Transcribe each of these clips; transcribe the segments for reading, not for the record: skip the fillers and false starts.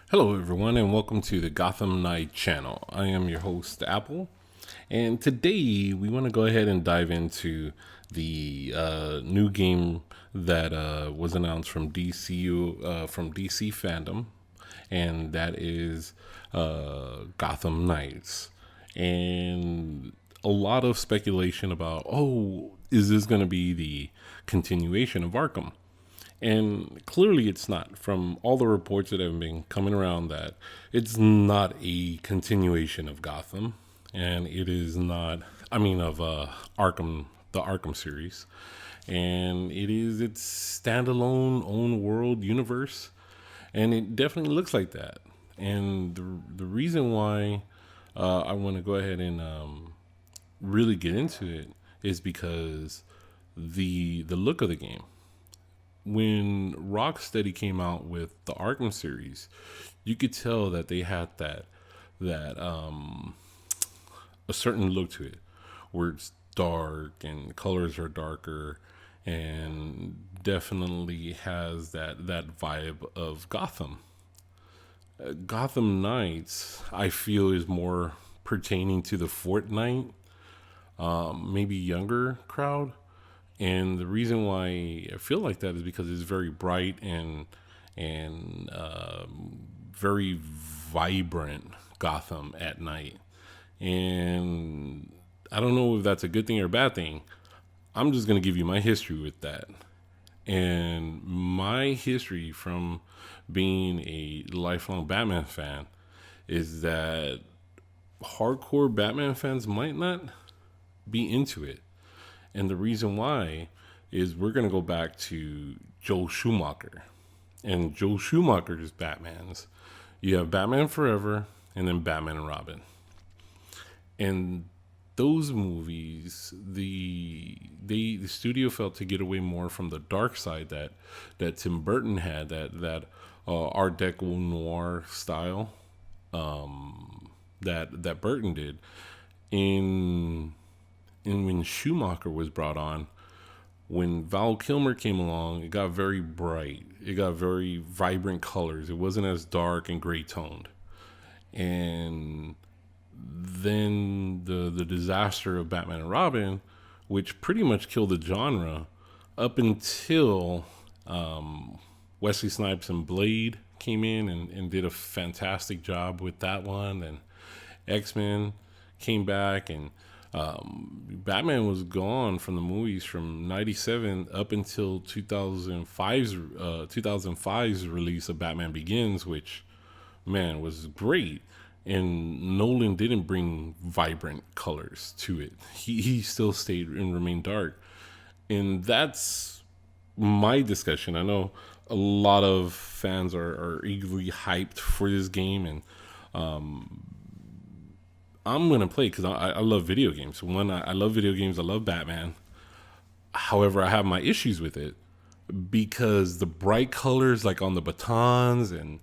Hello, everyone, and welcome to the Gotham Knight channel. I am your host, Apple, and today we want to go ahead and dive into the new game that was announced from DC fandom, and that is Gotham Knights. And a lot of speculation about, is this going to be the continuation of Arkham? And clearly it's not. From all the reports that have been coming around, that it's not a continuation of Gotham. And it is not, of Arkham, the Arkham series. And it is its standalone own world universe. And it definitely looks like that. And the reason why I want to go ahead and really get into it is because the look of the game. When Rocksteady came out with the Arkham series, you could tell that they had that a certain look to it, where it's dark and colors are darker, and definitely has that vibe of Gotham. Gotham Knights, I feel, is more pertaining to the Fortnite, maybe younger crowd. And the reason why I feel like that is because it's very bright and very vibrant Gotham at night. And I don't know if that's a good thing or a bad thing. I'm just going to give you my history with that. And my history from being a lifelong Batman fan is that hardcore Batman fans might not be into it. And the reason why is we're going to go back to Joel Schumacher. And Joel Schumacher's Batmans. You have Batman Forever and then Batman and Robin. And those movies, the studio felt to get away more from the dark side that Tim Burton had, that Art Deco noir style that Burton did. And when Schumacher was brought on, when Val Kilmer came along, it got very bright. It got very vibrant colors. It wasn't as dark and gray toned. And then the disaster of Batman and Robin, which pretty much killed the genre, up until Wesley Snipes and Blade came in and did a fantastic job with that one. And X-Men came back, and Batman was gone from the movies from 97 up until 2005's release of Batman Begins, which, man, was great. And Nolan didn't bring vibrant colors to it. He still stayed and remained dark. And that's my discussion. I know a lot of fans are eagerly hyped for this game, and I'm gonna play because I love video games. One, I love video games. I love Batman. However, I have my issues with it because the bright colors, like on the batons and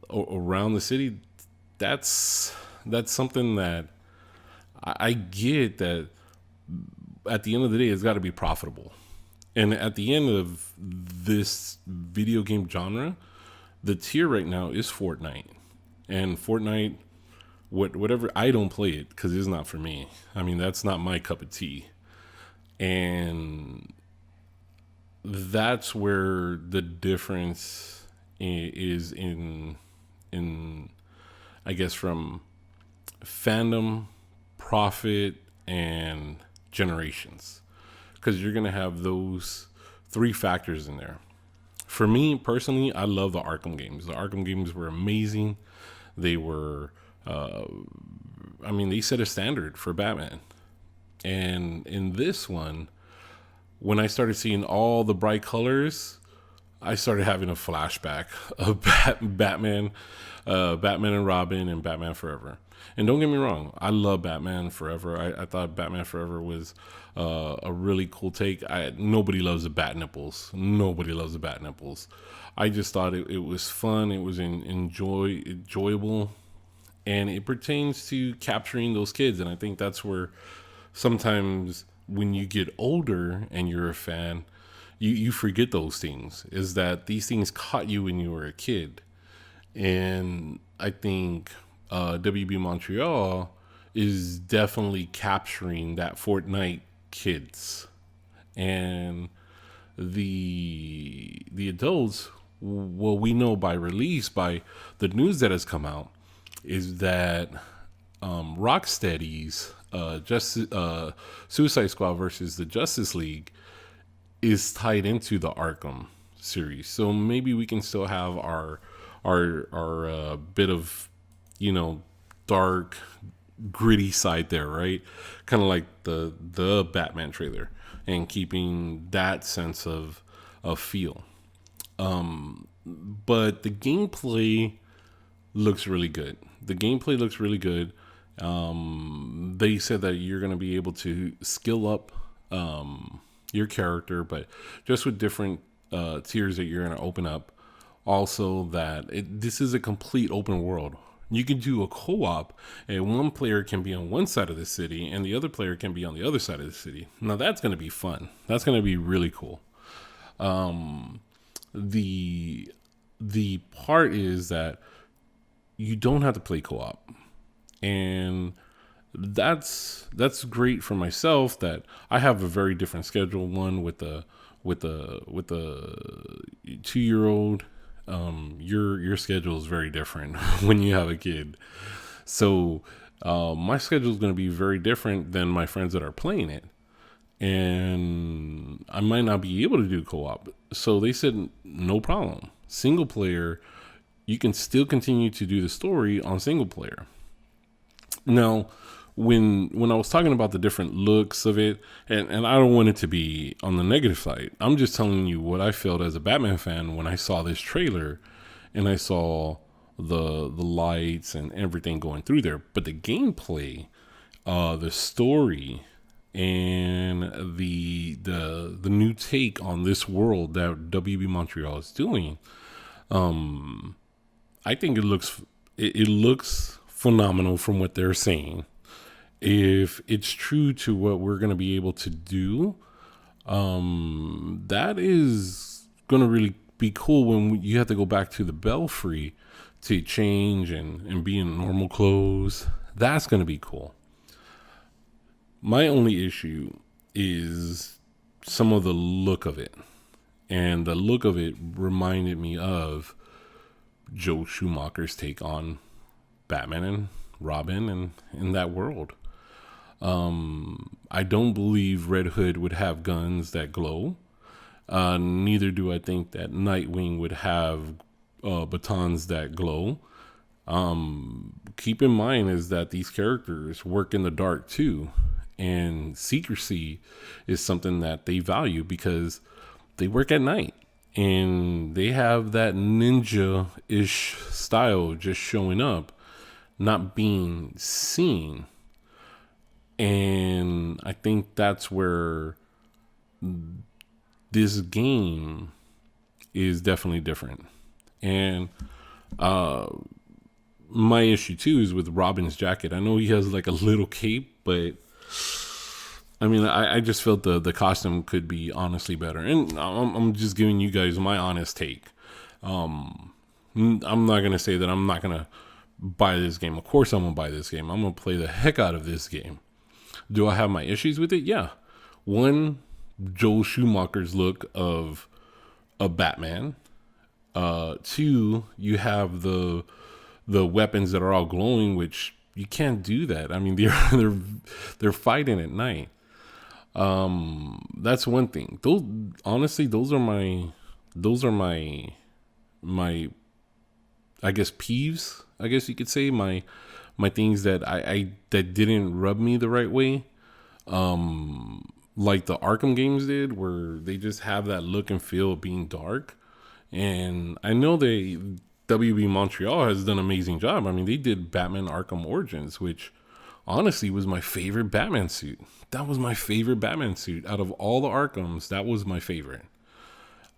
around the city, that's something that I get. That at the end of the day, it's got to be profitable. And at the end of this video game genre, the tier right now is Fortnite, and Fortnite. Whatever, I don't play it because it's not for me. That's not my cup of tea. And that's where the difference is in I guess, from fandom, profit, and generations. Because you're going to have those three factors in there. For me, personally, I love the Arkham games. The Arkham games were amazing. They were... they set a standard for Batman. And in this one, when I started seeing all the bright colors, I started having a flashback of Batman, Batman and Robin, and Batman Forever. And don't get me wrong, I love Batman Forever. I thought Batman Forever was a really cool take. Nobody loves the bat nipples. Nobody loves the bat nipples. I just thought it was fun. It was enjoyable. And it pertains to capturing those kids. And I think that's where sometimes when you get older and you're a fan, you forget those things. Is that these things caught you when you were a kid. And I think WB Montreal is definitely capturing that Fortnite kids. And the adults, what we know by release, by the news that has come out, is that Rocksteady's Suicide Squad versus the Justice League is tied into the Arkham series. So maybe we can still have our bit of, you know, dark, gritty side there, right? Kind of like the Batman trailer, and keeping that sense of feel. But the gameplay looks really good. The gameplay looks really good. They said that you're going to be able to skill up your character, but just with different tiers that you're going to open up. Also, that this is a complete open world. You can do a co-op, and one player can be on one side of the city, and the other player can be on the other side of the city. Now that's going to be fun. That's going to be really cool. The the part is that you don't have to play co-op, and that's great for myself, that I have a very different schedule. One with the 2-year old. Your schedule is very different when you have a kid. So my schedule is going to be very different than my friends that are playing it, and I might not be able to do co-op. So they said no problem. Single player, you can still continue to do the story on single player. Now, when I was talking about the different looks of it, and I don't want it to be on the negative side, I'm just telling you what I felt as a Batman fan when I saw this trailer, and I saw the lights and everything going through there. But the gameplay, the story, and the new take on this world that WB Montreal is doing, I think it looks phenomenal from what they're saying. If it's true to what we're going to be able to do, that is going to really be cool when you have to go back to the Belfry to change and be in normal clothes. That's going to be cool. My only issue is some of the look of it. And the look of it reminded me of Joe Schumacher's take on Batman and Robin and in that world. I don't believe Red Hood would have guns that glow. Neither do I think that Nightwing would have batons that glow. Keep in mind is that these characters work in the dark too, and secrecy is something that they value because they work at night, and they have that ninja-ish style, just showing up, not being seen. And I think that's where this game is definitely different. And my issue too is with Robin's jacket. I know he has like a little cape, but I mean, I just felt the costume could be honestly better. And I'm just giving you guys my honest take. I'm not going to say that I'm not going to buy this game. Of course I'm going to buy this game. I'm going to play the heck out of this game. Do I have my issues with it? Yeah. One, Joel Schumacher's look of a Batman. Two, you have the weapons that are all glowing, which you can't do that. I mean, they're fighting at night. That's one thing. Those, honestly, those are my I guess peeves. I guess you could say my things that I that didn't rub me the right way. Like the Arkham games did, where they just have that look and feel of being dark. And I know WB Montreal has done an amazing job. I mean, they did Batman Arkham Origins, which honestly was my favorite Batman suit. That was my favorite Batman suit out of all the Arkhams. That was my favorite.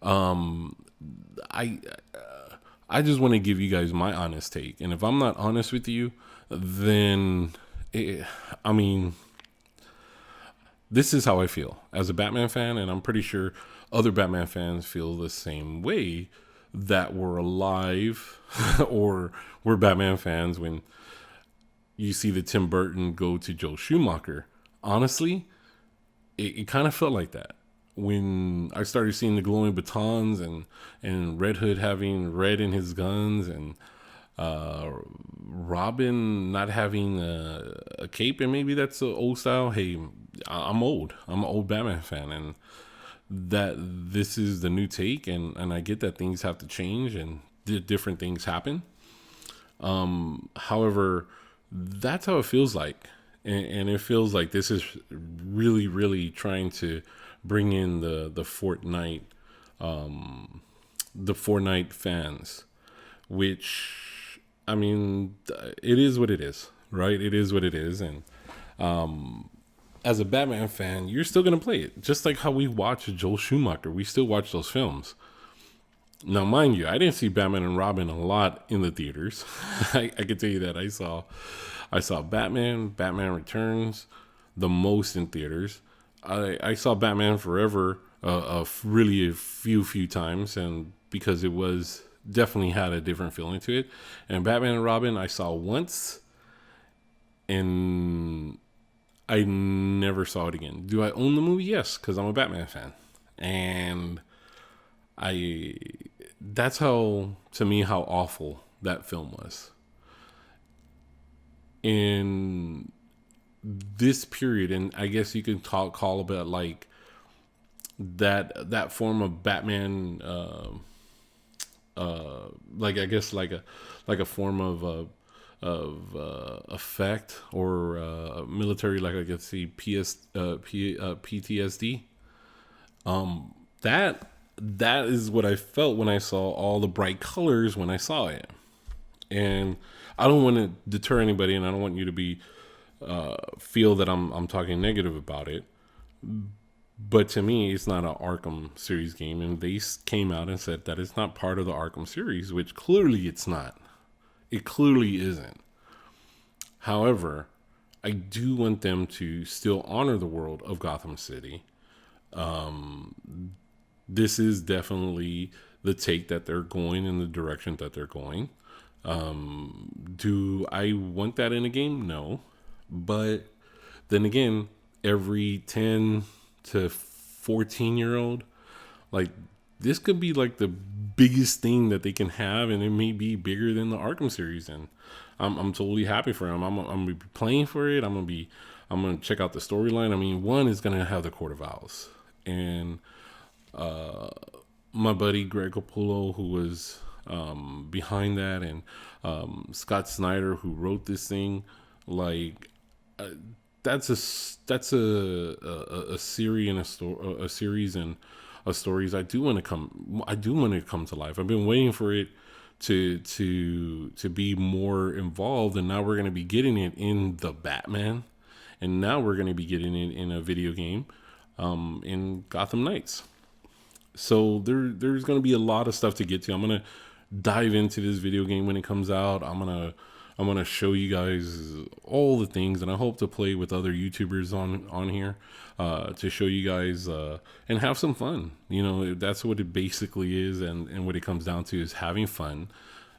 I I just want to give you guys my honest take, and if I'm not honest with you, then I mean, this is how I feel as a Batman fan, and I'm pretty sure other Batman fans feel the same way. that were alive or were Batman fans when you see the Tim Burton go to Joe Schumacher. Honestly, it kind of felt like that when I started seeing the glowing batons and Red Hood having red in his guns and uh, Robin not having a cape, and maybe that's the old style. Hey, I'm old. I'm an old Batman fan, and that this is the new take, and I get that things have to change and different things happen. However, that's how it feels like, and it feels like this is really, really trying to bring in the Fortnite fans, which I mean, it is what it is, right? It is what it is, and as a Batman fan, you're still gonna play it, just like how we watch Joel Schumacher. We still watch those films. Now, mind you, I didn't see Batman and Robin a lot in the theaters. I can tell you that I saw Batman Returns, the most in theaters. I saw Batman Forever really a few times, and because it was definitely had a different feeling to it. And Batman and Robin I saw once, and I never saw it again. Do I own the movie? Yes, because I'm a Batman fan, and I that's how to me how awful that film was in this period. And I guess you can call about like that form of Batman, like I guess like a form of effect or military, like I guess see PTSD. That is what I felt when I saw all the bright colors when I saw it. And I don't want to deter anybody, and I don't want you to be feel that I'm talking negative about it. But to me, it's not an Arkham series game, and they came out and said that it's not part of the Arkham series, which clearly it's not. It clearly isn't. However, I do want them to still honor the world of Gotham City. This is definitely the take that they're going in the direction that they're going. Do I want that in a game? No. But then again, every 10 to 14-year-old, like, this could be like the biggest thing that they can have, and it may be bigger than the Arkham series. And I'm totally happy for them. I'm gonna be playing for it. I'm gonna check out the storyline. I mean, one is gonna have the Court of Owls, and my buddy Greg Capullo, who was behind that, and Scott Snyder, who wrote this thing, like uh, that's a series and a series and a stories I do want to come to life. I've been waiting for it to be more involved, and now we're going to be getting it in the Batman, and now we're going to be getting it in a video game, in Gotham Knights. So there's going to be a lot of stuff to get to. I'm going to dive into this video game when it comes out. I'm gonna show you guys all the things, and I hope to play with other YouTubers on here to show you guys and have some fun. You know, that's what it basically is, and what it comes down to is having fun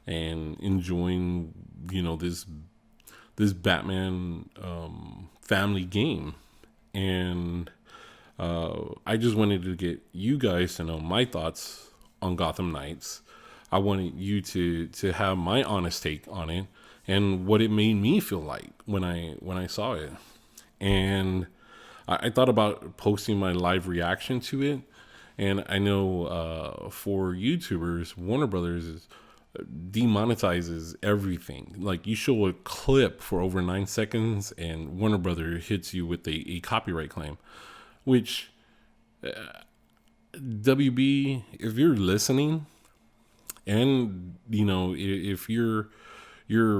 and enjoying, you know, this Batman family game. And I just wanted to get you guys to know my thoughts on Gotham Knights. I wanted you to have my honest take on it and what it made me feel like when I saw it. And I thought about posting my live reaction to it. And I know for YouTubers, Warner Brothers demonetizes everything. Like, you show a clip for over 9 seconds, and Warner Brothers hits you with a copyright claim, which WB, if you're listening, and you know, if you're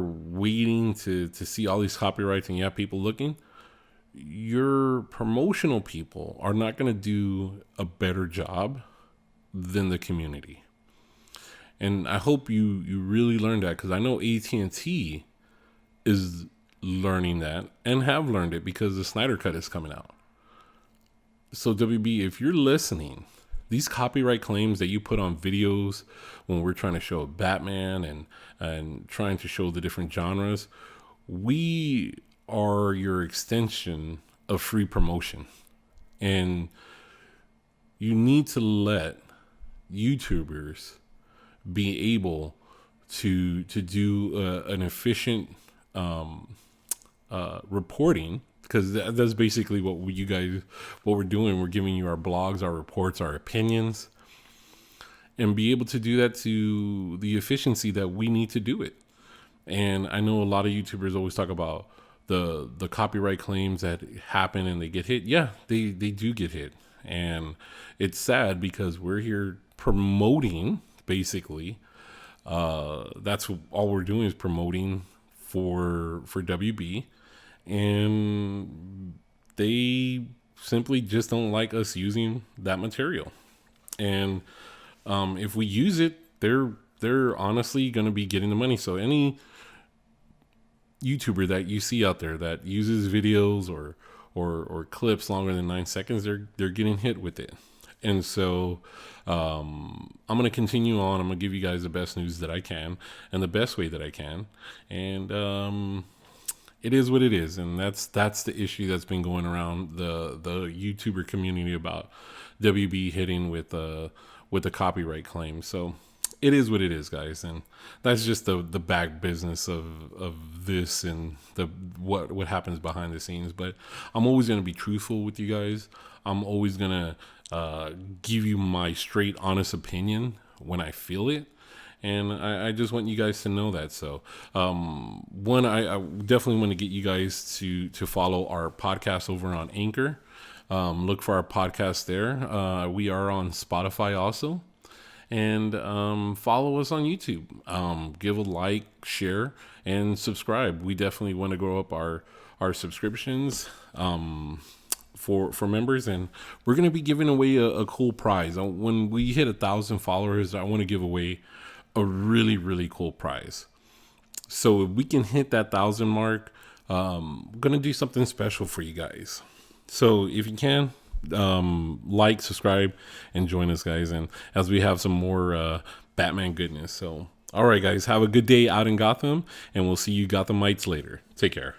waiting to see all these copyrights and you have people looking, your promotional people are not going to do a better job than the community. And I hope you really learned that, because I know AT&T is learning that and have learned it because the Snyder Cut is coming out. So WB, if you're listening, these copyright claims that you put on videos when we're trying to show Batman and trying to show the different genres, we are your extension of free promotion. And you need to let YouTubers be able to do an efficient reporting, because that's basically what we're doing. We're giving you our blogs, our reports, our opinions, and be able to do that to the efficiency that we need to do it. And I know a lot of YouTubers always talk about the copyright claims that happen and they get hit. Yeah, they do get hit. And it's sad because we're here promoting, basically. That's all we're doing is promoting for WB. And they simply just don't like us using that material. And if we use it, they're honestly going to be getting the money. So any YouTuber that you see out there that uses videos or clips longer than 9 seconds, they're getting hit with it. And so I'm going to continue on. I'm going to give you guys the best news that I can and the best way that I can. And it is what it is. And that's the issue that's been going around the YouTuber community about WB hitting with the copyright claim. So it is what it is, guys. And that's just the back business of this and what happens behind the scenes. But I'm always going to be truthful with you guys. I'm always going to give you my straight, honest opinion when I feel it. And I just want you guys to know that. So, one, I definitely want to get you guys to follow our podcast over on Anchor. Look for our podcast there. We are on Spotify also. And follow us on YouTube. Give a like, share, and subscribe. We definitely want to grow up our subscriptions for members, and we're going to be giving away a cool prize. When we hit 1,000 followers, I want to give away a really, really cool prize. So if we can hit that 1,000 mark, I'm going to do something special for you guys. So if you can, like, subscribe, and join us, guys. And as we have some more Batman goodness. So, all right, guys, have a good day out in Gotham, and we'll see you Gotham Knights later. Take care.